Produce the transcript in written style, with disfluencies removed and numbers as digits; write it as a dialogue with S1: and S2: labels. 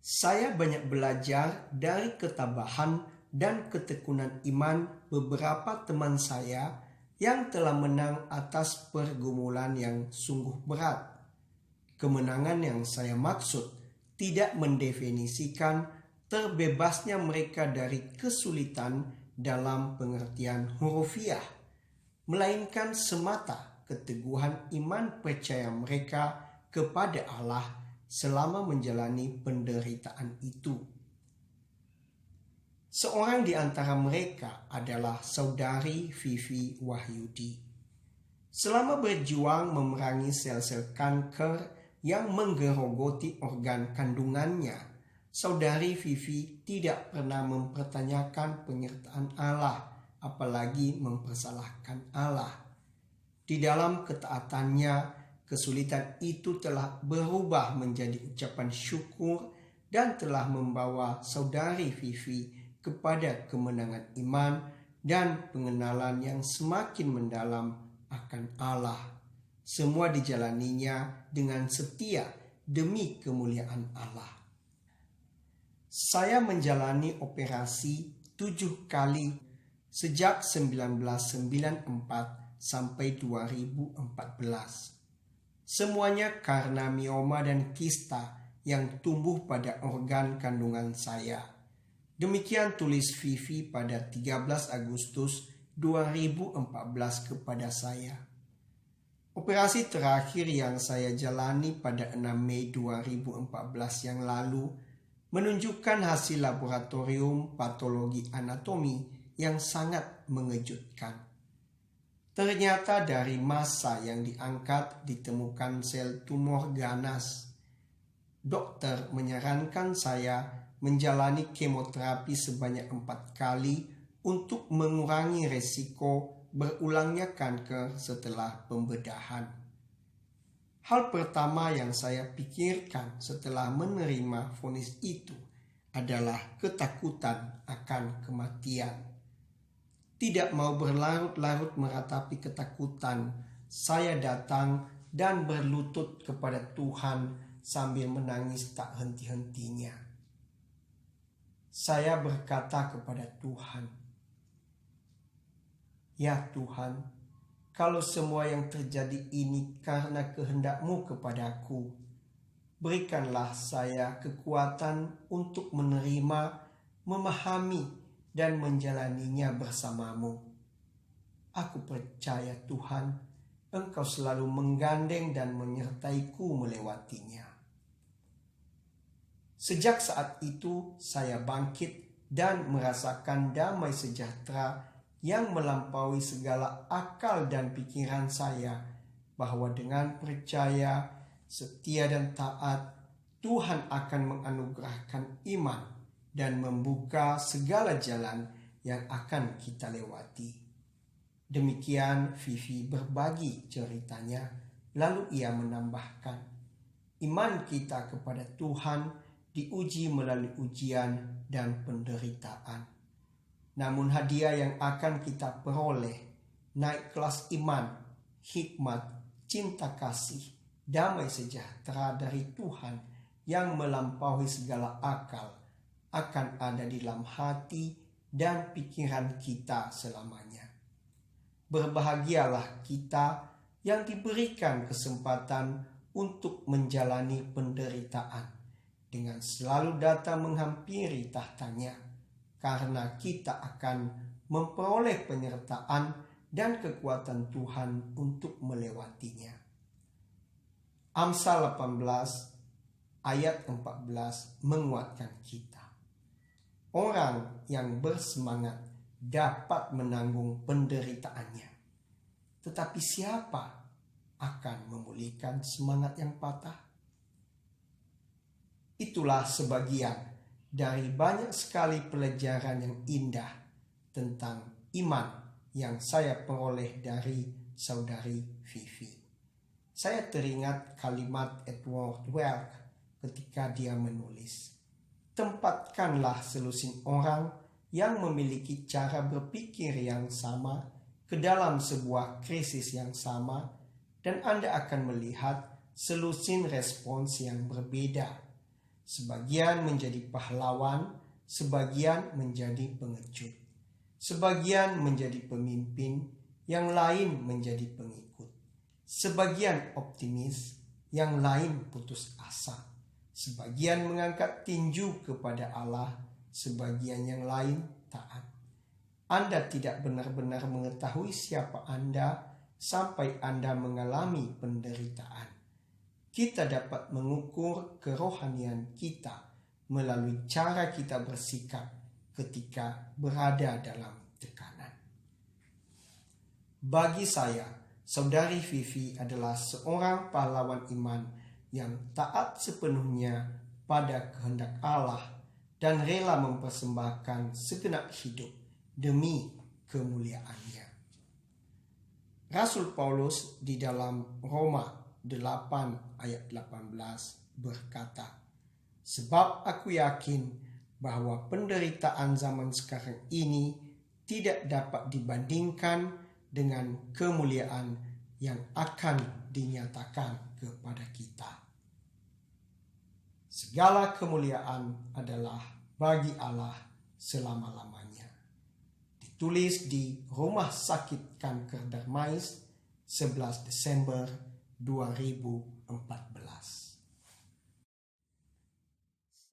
S1: Saya banyak belajar dari ketabahan dan ketekunan iman beberapa teman saya yang telah menang atas pergumulan yang sungguh berat. Kemenangan yang saya maksud tidak mendefinisikan terbebasnya mereka dari kesulitan dalam pengertian hurufiah, melainkan semata keteguhan iman percaya mereka kepada Allah selama menjalani penderitaan itu. Seorang di antara mereka adalah saudari Vivi Wahyudi. Selama berjuang memerangi sel-sel kanker yang menggerogoti organ kandungannya, saudari Vivi tidak pernah mempertanyakan penyertaan Allah, apalagi mempersalahkan Allah. Di dalam ketaatannya, kesulitan itu telah berubah menjadi ucapan syukur dan telah membawa saudari Vivi kepada kemenangan iman dan pengenalan yang semakin mendalam akan Allah. Semua dijalaninya dengan setia demi kemuliaan Allah. Saya menjalani operasi 7 kali sejak 1994 sampai 2014. Semuanya karena mioma dan kista yang tumbuh pada organ kandungan saya. Demikian tulis Vivi pada 13 Agustus 2014 kepada saya. Operasi terakhir yang saya jalani pada 6 Mei 2014 yang lalu menunjukkan hasil laboratorium patologi anatomi yang sangat mengejutkan. Ternyata dari massa yang diangkat ditemukan sel tumor ganas. Dokter menyarankan saya menjalani kemoterapi sebanyak 4 kali untuk mengurangi resiko berulangnya kanker setelah pembedahan. Hal pertama yang saya pikirkan setelah menerima vonis itu adalah ketakutan akan kematian. Tidak mau berlarut-larut meratapi ketakutan, saya datang dan berlutut kepada Tuhan sambil menangis tak henti-hentinya. Saya berkata kepada Tuhan, "Ya Tuhan, kalau semua yang terjadi ini karena kehendak-Mu kepadaku, berikanlah saya kekuatan untuk menerima, memahami, dan menjalaninya bersama-Mu. Aku percaya Tuhan, Engkau selalu menggandeng dan menyertaiku melewatinya." Sejak saat itu saya bangkit dan merasakan damai sejahtera yang melampaui segala akal dan pikiran saya, bahwa dengan percaya, setia dan taat, Tuhan akan menganugerahkan iman dan membuka segala jalan yang akan kita lewati. Demikian Vivi berbagi ceritanya, lalu ia menambahkan, iman kita kepada Tuhan diuji melalui ujian dan penderitaan. Namun hadiah yang akan kita peroleh, naik kelas iman, hikmat, cinta kasih, damai sejahtera dari Tuhan yang melampaui segala akal, akan ada di dalam hati dan pikiran kita selamanya. Berbahagialah kita yang diberikan kesempatan untuk menjalani penderitaan dengan selalu datang menghampiri tahtanya, karena kita akan memperoleh penyertaan dan kekuatan Tuhan untuk melewatinya. Amsal 18 ayat 14 menguatkan kita. Orang yang bersemangat dapat menanggung penderitaannya. Tetapi siapa akan memulihkan semangat yang patah? Itulah sebagian dari banyak sekali pelajaran yang indah tentang iman yang saya peroleh dari saudari Vivi. Saya teringat kalimat Edward Welk ketika dia menulis, "Tempatkanlah selusin orang yang memiliki cara berpikir yang sama ke dalam sebuah krisis yang sama, dan Anda akan melihat selusin respons yang berbeda. Sebagian menjadi pahlawan, sebagian menjadi pengecut. Sebagian menjadi pemimpin, yang lain menjadi pengikut. Sebagian optimis, yang lain putus asa. Sebagian mengangkat tinju kepada Allah, sebagian yang lain taat. Anda tidak benar-benar mengetahui siapa Anda sampai Anda mengalami penderitaan. Kita dapat mengukur kerohanian kita melalui cara kita bersikap ketika berada dalam tekanan. Bagi saya, Saudari Vivi adalah seorang pahlawan iman yang taat sepenuhnya pada kehendak Allah dan rela mempersembahkan segenap hidup demi kemuliaannya. Rasul Paulus di dalam Roma 8 ayat 18 berkata, "Sebab aku yakin bahwa penderitaan zaman sekarang ini tidak dapat dibandingkan dengan kemuliaan yang akan dinyatakan kepada kita." Segala kemuliaan adalah bagi Allah selama-lamanya. Ditulis di Rumah Sakit Kanker Darmais 11 Desember 2014.